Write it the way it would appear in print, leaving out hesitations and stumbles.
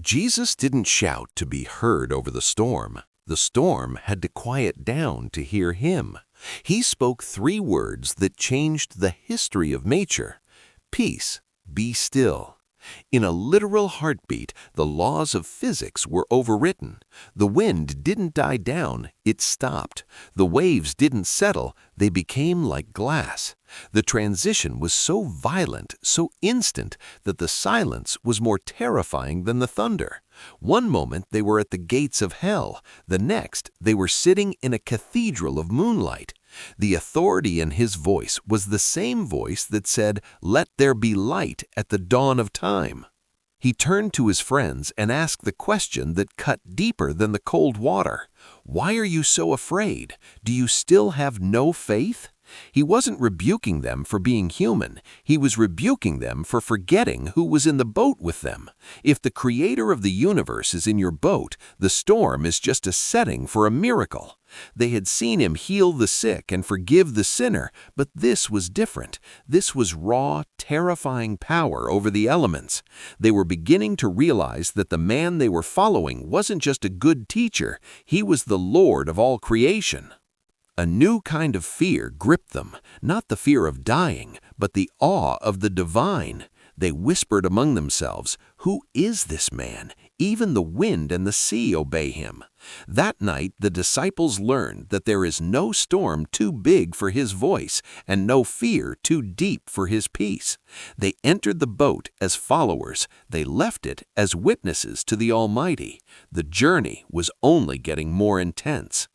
Jesus didn't shout to be heard over the storm. The storm had to quiet down to hear him. He spoke three words that changed the history of nature. Peace, be still. In a literal heartbeat, the laws of physics were overwritten. The wind didn't die down, it stopped. The waves didn't settle, they became like glass. The transition was so violent, so instant, that the silence was more terrifying than the thunder. One moment they were at the gates of hell, the next they were sitting in a cathedral of moonlight. The authority in his voice was the same voice that said, "Let there be light" at the dawn of time. He turned to his friends and asked the question that cut deeper than the cold water. "Why are you so afraid? Do you still have no faith?" He wasn't rebuking them for being human. He was rebuking them for forgetting who was in the boat with them. If the creator of the universe is in your boat, the storm is just a setting for a miracle. They had seen him heal the sick and forgive the sinner, but this was different. This was raw, terrifying power over the elements. They were beginning to realize that the man they were following wasn't just a good teacher, he was the Lord of all creation. A new kind of fear gripped them, not the fear of dying, but the awe of the divine. They whispered among themselves, "Who is this man? Even the wind and the sea obey him." That night, the disciples learned that there is no storm too big for his voice and no fear too deep for his peace. They entered the boat as followers. They left it as witnesses to the Almighty. The journey was only getting more intense.